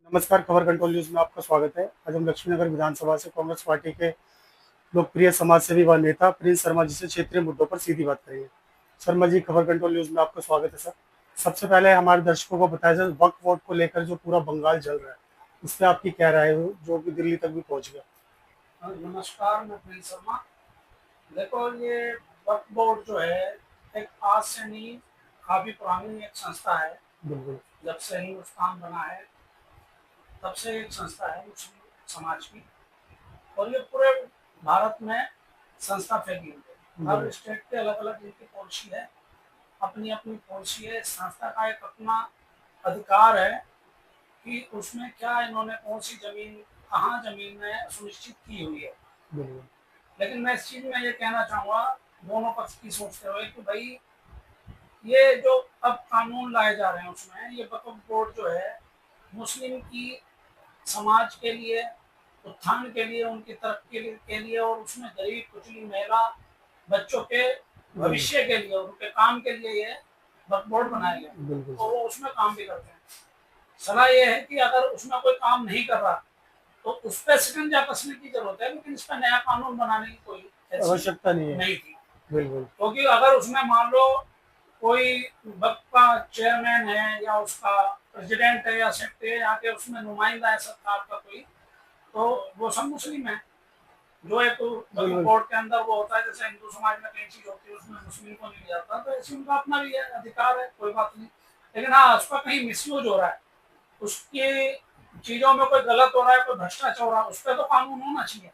नमस्कार, खबर control news में आपका स्वागत है। आज हम लक्ष्मीनगर विधानसभा से कांग्रेस पार्टी के लोकप्रिय समाज सेवी व नेता प्रिंस शर्मा जी से क्षेत्रीय मुद्दों पर सीधी बात करेंगे। शर्मा जी, खबर कंट्रोल न्यूज में आपका स्वागत है सर। सबसे पहले हमारे दर्शकों को बताया जाए, वक्फ बोर्ड को लेकर जो पूरा बंगाल जल रहा है, इस पर आपकी क्या राय है, जो कि दिल्ली तक भी पहुंच गया। नमस्कार, मैं प्रिंस शर्मा। देखो, ये वक्फ बोर्ड जो है एक आज से नहीं, काफी पुरानी एक संस्था है। बिल्कुल। जब से हिंदुस्तान बना है तब से एक संस्था है मुस्लिम समाज की, और ये पूरे भारत में संस्था फैली हुई है। हर स्टेट के अलग अलग इनकी पॉलिसी है, अपनी अपनी पॉलिसी है। संस्था का एक अपना अधिकार है कि उसमें क्या इन्होंने कौन सी जमीन, कहाँ जमीन में सुनिश्चित की हुई है। लेकिन मैं इस चीज में ये कहना चाहूंगा, दोनों पक्ष की सोचते हुए, कि भाई ये जो अब कानून लाए जा रहे हैं उसमें ये वक्फ बोर्ड जो है मुस्लिम की समाज के लिए, उत्थान के लिए, उनकी तरक्की के लिए, और उसमें गरीब कुचली महिला बच्चों के भविष्य के लिए, उनके काम के लिए ये वक्फ बोर्ड बनाए गए, और वो उसमें काम भी करते हैं। सलाह ये है कि अगर उसमें कोई काम नहीं कर रहा तो उस पर शिकंजा कसने की जरूरत है, लेकिन इस पर नया कानून बनाने की कोई आवश्यकता नहीं थी। बिल्कुल। क्योंकि अगर उसमें मान लो कोई वक्फ का चेयरमैन है या उसका प्रेसिडेंट है या सेक्रेटरी है, यहाँ के उसमें नुमाइंदा है सरकार का कोई, तो वो सब मुस्लिम है। जो एक वक्फ बोर्ड के अंदर वो होता है, जैसे हिंदू समाज में कई चीज होती है उसमें मुस्लिम को नहीं लिया जाता, तो ऐसे उनका अपना भी है, अधिकार है, कोई बात नहीं। लेकिन हाँ, उसका कहीं मिसयूज हो रहा है, उसकी चीजों में कोई गलत हो रहा है, कोई भ्रष्टाचार हो रहा है, उस पर तो कानून होना चाहिए।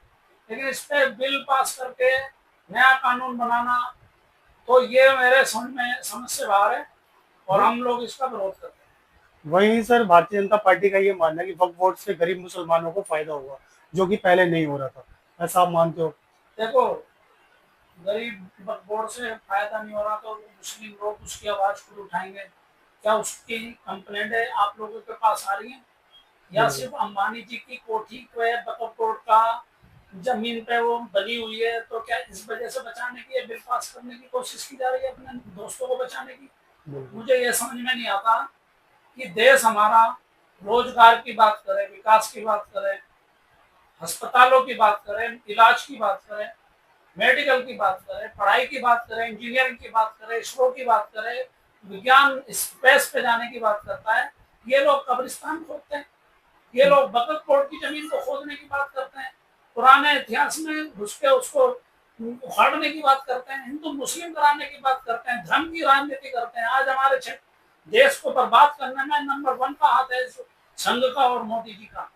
लेकिन इस पे बिल पास करके नया कानून बनाना, तो ये मेरे समझ से बाहर है, और हम लोग इसका विरोध करते हैं। वहीं सर, भारतीय जनता पार्टी का ये मानना है कि वक्फ बोर्ड से गरीब मुसलमानों को फायदा होगा, जो कि पहले नहीं हो रहा था। ऐसा आप मानते हो? देखो, गरीब वक्फ बोर्ड से फायदा नहीं हो रहा तो मुस्लिम लोग उसकी आवाज खुद उठाएंगे। क्या उसकी कंप्लेंट है आप लोगों के पास आ रही है, या सिर्फ अंबानी जी की कोठी पे वक्फ बोर्ड का जमीन पे वो बनी हुई है, तो क्या इस वजह से बचाने की, बिल पास करने की कोशिश की जा रही है अपने दोस्तों को बचाने की? मुझे ये समझ में नहीं आता कि देश हमारा रोजगार की बात करे, विकास की बात करे, अस्पतालों की बात करें, इलाज की बात करें, मेडिकल की बात करें, पढ़ाई की बात करें, इंजीनियरिंग की बात करें, इसरो की बात करें, विज्ञान स्पेस पे जाने की बात करता है, ये लोग कब्रिस्तान खोदते हैं। ये लोग वक्फ बोर्ड की जमीन को खोदने की बात करते हैं, पुराने इतिहास में घुस के उसको उखाड़ने की बात करते हैं, हिंदू मुस्लिम कराने की बात करते हैं, धर्म की राजनीति करते हैं। आज हमारे देश को बर्बाद करने में नंबर 1 का हाथ है संघ का और मोदी जी का,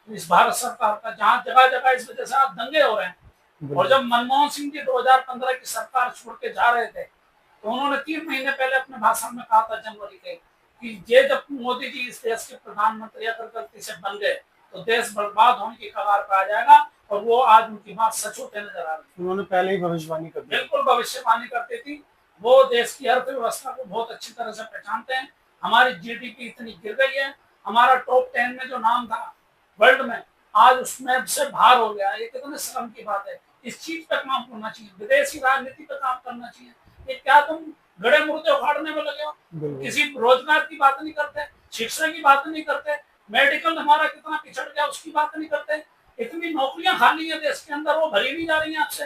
इस भारत सरकार का, जहाँ जगह जगह इस वजह से आज दंगे हो रहे हैं। और जब मनमोहन सिंह जी 2015 की सरकार छोड़ के जा रहे थे, तो उन्होंने 3 महीने पहले अपने भाषण में कहा था, जनवरी के, कि ये जब मोदी जी इस देश के प्रधानमंत्री अगर गलती से बन गए तो देश बर्बाद होने की कगार पर आ जाएगा, और वो आज उनकी बात सच होते नजर आ रही है। उन्होंने पहले ही भविष्यवाणी कर दी। बिल्कुल भविष्यवाणी करती थी। वो देश की अर्थव्यवस्था को बहुत अच्छी तरह से पहचानते हैं। हमारी जीडीपी इतनी गिर गई है, हमारा टॉप 10 में जो नाम था वर्ल्ड में, आज उसमें से बाहर हो गया। ये कितने शर्म की बात है। इस चीज पे काम करना चाहिए, विदेशी राजनीति पे काम करना चाहिए। ये क्या तुम गड़े मुर्दे उखाड़ने में लगे हो? किसी रोजगार की बात नहीं करते, शिक्षा की बात नहीं करते, मेडिकल हमारा कितना पिछड़ गया उसकी बात नहीं करते। इतनी नौकरियां खाली है देश के अंदर, वो भरी नहीं जा रही है आपसे।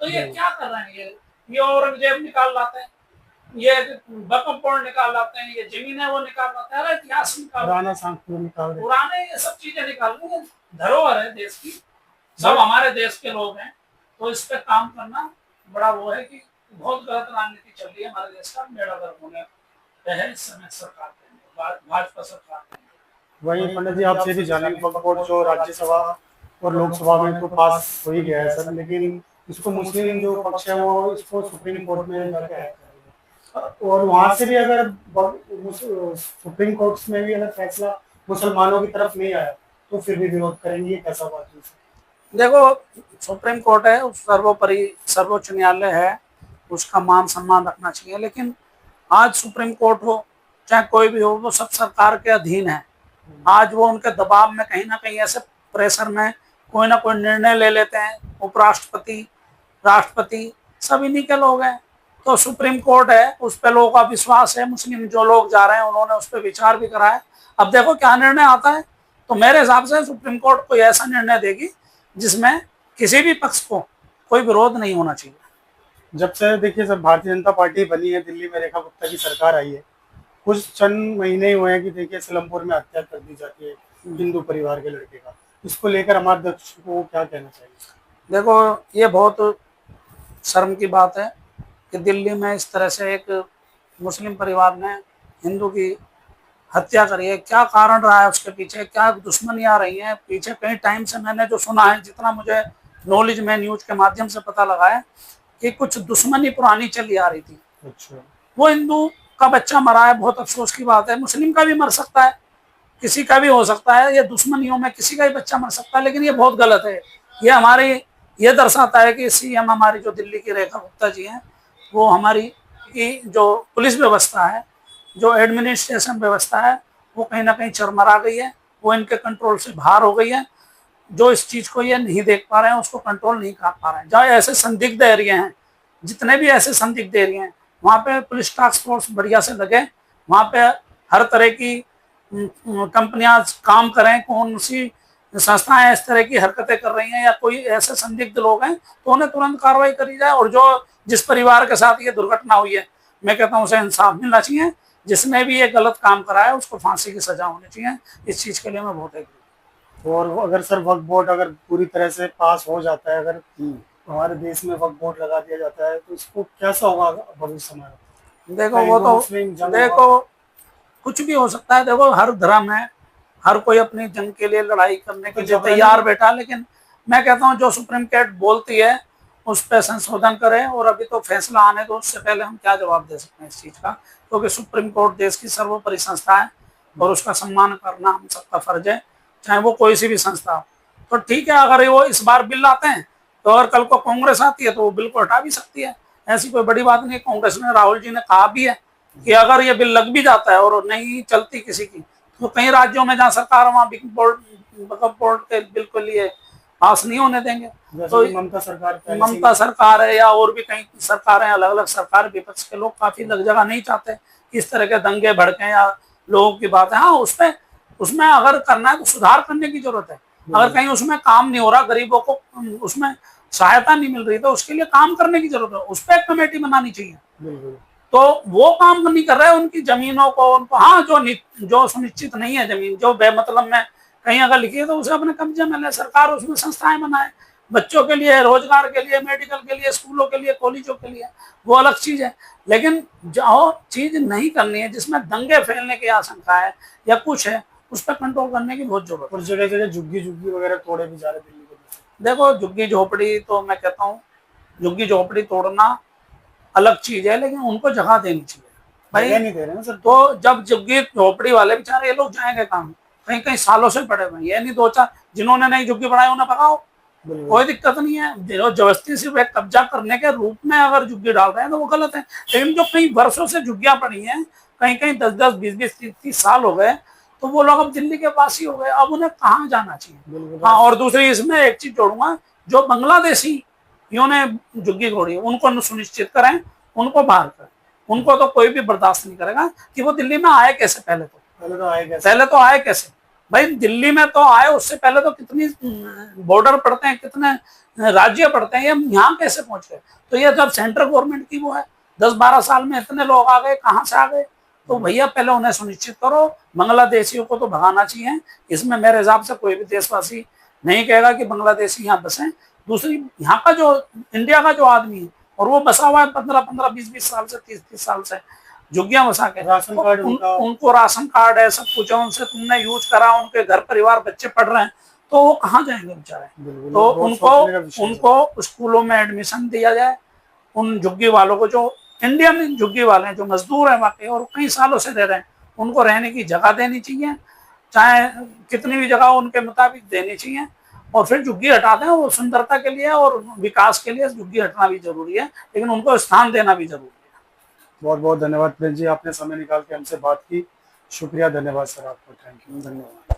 तो ये क्या कर रहे हैं? ये औरंगजेब निकाल लाते हैं, ये वक्फ बोर्ड निकाल लाते हैं, ये जमीन है वो निकाल लाते हैं, अरे इतिहास निकाल, पुराने ये सब चीजें निकाल रहे हैं। धरोहर है देश की, सब हमारे देश के लोग हैं। तो इस पे काम करना बड़ा वो है कि बहुत गलत राजनीति चल रही है हमारे देश का, बेड़ा गर्क होने पे है इस समय सरकार, भाजपा सरकार। वही पंडित जी, आपसे भी जाने, वक्फ बोर्ड जो राज्यसभा और लोकसभा में तो पास हो ही गया है सर, लेकिन इसको मुस्लिम जो पक्ष है वो इसको सुप्रीम कोर्ट में जाके है, और वहां से भी अगर सुप्रीम कोर्ट में भी अगर फैसला मुसलमानों की तरफ नहीं आया तो फिर भी विरोध करेंगे। कैसा बात है? देखो, सुप्रीम कोर्ट है, सर्वोपरि सर्वोच्च न्यायालय है, उसका मान सम्मान रखना चाहिए। लेकिन आज सुप्रीम कोर्ट हो चाहे कोई भी हो, वो सब सरकार के अधीन है। आज वो उनके दबाव में कहीं ना कहीं ऐसे प्रेशर में कोई ना कोई निर्णय ले लेते हैं। उपराष्ट्रपति, राष्ट्रपति सब इन्हीं के लोग हैं। तो सुप्रीम कोर्ट है, उस पर लोगों का विश्वास है। मुस्लिम जो लोग जा रहे हैं उन्होंने उस पर विचार भी करा है। अब देखो क्या निर्णय आता है। तो मेरे हिसाब से सुप्रीम कोर्ट कोई ऐसा निर्णय देगी जिसमें किसी भी पक्ष को कोई विरोध नहीं होना चाहिए। जब से देखिए सर भारतीय जनता पार्टी बनी है, दिल्ली में रेखा गुप्ता की सरकार आई है, कुछ चंद महीने ही हुए हैं कि देखिए सीलमपुर में हत्या कर दी जाती है हिंदू परिवार के लड़के का। इसको लेकर हमारे अध्यक्ष को क्या कहना चाहिए? देखो, ये बहुत शर्म की बात है कि दिल्ली में इस तरह से एक मुस्लिम परिवार ने हिंदू की हत्या करी है। क्या कारण रहा है उसके पीछे, क्या दुश्मनियां रही हैं पीछे? कई टाइम से मैंने जो सुना है, जितना मुझे नॉलेज में न्यूज के माध्यम से पता लगा है कि कुछ दुश्मनी पुरानी चली आ रही थी। अच्छा, वो हिंदू का बच्चा मरा है, बहुत अफसोस की बात है। मुस्लिम का भी मर सकता है, किसी का भी हो सकता है, ये दुश्मनियों में किसी का भी बच्चा मर सकता है, लेकिन ये बहुत गलत है। ये हमारी ये दर्शाता है कि सीएम हमारी जो दिल्ली की रेखा गुप्ता जी हैं, वो हमारी की जो पुलिस व्यवस्था है, जो एडमिनिस्ट्रेशन व्यवस्था है, वो कहीं ना कहीं चरमरा गई है, वो इनके कंट्रोल से बाहर हो गई है। जो इस चीज को ये नहीं देख पा रहे हैं, उसको कंट्रोल नहीं कर पा रहे हैं। जहाँ ऐसे संदिग्ध एरिया हैं, जितने भी ऐसे संदिग्ध एरिया हैं, वहाँ पे पुलिस टास्क फोर्स बढ़िया से लगे, वहाँ पे हर तरह की कंपनियां काम करें। कौन सी संस्थाएं इस तरह की हरकतें कर रही हैं या कोई ऐसे संदिग्ध लोग हैं, तो उन्हें तुरंत कार्रवाई करी जाए। और जो जिस परिवार के साथ ये दुर्घटना हुई है, मैं कहता हूँ उसे इंसाफ मिलना चाहिए। जिसने भी ये गलत काम करा है, उसको फांसी की सजा होनी चाहिए। इस चीज के लिए मैं बहुत एग्री। और अगर सर वक्फ बोर्ड अगर पूरी तरह से पास हो जाता है, अगर हमारे देश में वक्फ बोर्ड लगा दिया जाता है, तो इसको कैसा होगा भविष्य में? देखो, वो तो देखो कुछ भी हो सकता है। देखो, हर धर्म है, हर कोई अपनी जंग के लिए, लड़ाई करने के लिए तैयार बैठा। लेकिन मैं कहता हूँ जो सुप्रीम कोर्ट बोलती है उस पर संशोधन करें, और अभी तो फैसला आने दो। उससे पहले हम क्या जवाब दे सकते हैं इस चीज का, क्योंकि सुप्रीम कोर्ट देश की सर्वोपरि संस्था है और उसका सम्मान करना हम सबका फर्ज है, चाहे वो कोई सी भी संस्था हो। तो ठीक है, अगर वो इस बार बिल लाते हैं, तो अगर कल को कांग्रेस आती है तो वो बिल को हटा भी सकती है। ऐसी कोई बड़ी बात नहीं। कांग्रेस ने, राहुल जी ने कहा भी है कि अगर ये बिल लग भी जाता है और नहीं चलती किसी की, तो कई राज्यों में जहाँ सरकार, वहाँ वक्फ बोर्ड के बिल के लिए पास नहीं होने देंगे। तो ममता सरकार है या और भी कई सरकारें, अलग अलग सरकार, विपक्ष के लोग काफी लग जगह नहीं चाहते इस तरह के दंगे भड़के या लोगों की बात है। हाँ, उसमें अगर करना है तो सुधार करने की जरूरत है। अगर कहीं उसमें काम नहीं हो रहा, गरीबों को उसमें सहायता नहीं मिल रही, तो उसके लिए काम करने की जरूरत है। उस पर एक कमेटी बनानी चाहिए। तो वो काम नहीं कर रहे हैं, उनकी जमीनों को उनको, हाँ, जो सुनिश्चित नहीं है जमीन, जो बेमतलब में कहीं अगर लिखी है, तो उसे अपने कब्जे में ले। सरकार उसमें संस्थाएं बनाए, बच्चों के लिए, रोजगार के लिए, मेडिकल के लिए, स्कूलों के लिए, कॉलेजों के लिए, वो अलग चीज है। लेकिन जो चीज नहीं करनी है, जिसमें दंगे फैलने की आशंका है या कुछ है, उस पर कंट्रोल करने की बहुत जरूरत है। जगह जगह झुग्गी वगैरह तोड़े भी जा रहे दिल्ली को। देखो, झुग्गी झोपड़ी तो मैं कहता हूँ, झुग्गी झोपड़ी तोड़ना अलग चीज है, लेकिन उनको जगह देनी चाहिए भाई। नहीं दे रहे हैं सर। तो जब झुग्गी झोपड़ी वाले बेचारे, ये लोग जाएंगे काम, कहीं कहीं सालों से पड़े हुए, ये नहीं दो चार जिन्होंने नई झुग्गी बनाई उन्हें भगाओ, कोई दिक्कत नहीं है। जबरदस्ती सिर्फ एक कब्जा करने के रूप में अगर झुग्गी डाल रहे हैं तो वो गलत है। लेकिन जो कई वर्षों से झुग्गियां पड़ी हैं, कहीं कहीं 10-10, 20-20, 30-30 साल हो गए, तो वो लोग अब दिल्ली के पास ही हो गए। अब उन्हें कहाँ जाना चाहिए? हाँ, और दूसरी इसमें एक चीज जोड़ूंगा, जो बांग्लादेशी ने झुग्गी तोड़ी, उनको सुनिश्चित करें, उनको बाहर करें। उनको तो कोई भी बर्दाश्त नहीं करेगा कि वो दिल्ली में आए कैसे। पहले तो आए कैसे भाई? दिल्ली में तो आए, उससे पहले तो कितनी बॉर्डर पड़ते हैं, कितने राज्य पड़ते हैं, ये यहाँ कैसे पहुंच गए? तो ये जब सेंट्रल गवर्नमेंट की वो है, 10-12 साल में इतने लोग आ गए, कहाँ से आ गए? तो भैया पहले उन्हें सुनिश्चित करो। बांग्लादेशियों को तो भगाना चाहिए। इसमें मेरे हिसाब से कोई भी देशवासी नहीं कहेगा कि बांग्लादेशी यहाँ बसे। दूसरी, यहाँ का जो इंडिया का जो आदमी है, और वो बसा हुआ है 15-15, 20-20 साल से, 30-30 साल से झुग्गियां बसा के, राशन कार्ड उनको राशन कार्ड है, सब कुछ है, उनसे तुमने यूज करा, उनके घर परिवार बच्चे पढ़ रहे हैं, तो वो कहाँ जाएंगे बेचारे? तो उनको स्कूलों में एडमिशन दिया जाए। उन झुग्गी वालों को, जो इंडियन झुग्गी वाले हैं, जो मजदूर हैं वाकई और कई सालों से रह रहे हैं, उनको रहने की जगह देनी चाहिए, चाहे कितनी भी जगह उनके मुताबिक देनी चाहिए। और फिर झुग्गी हटा दें। वो सुंदरता के लिए और विकास के लिए झुग्गी हटना भी जरूरी है, लेकिन उनको स्थान देना भी जरूरी है। बहुत बहुत धन्यवाद प्रिंस जी, आपने समय निकाल के हमसे बात की। शुक्रिया, धन्यवाद सर आपको। थैंक यू, धन्यवाद।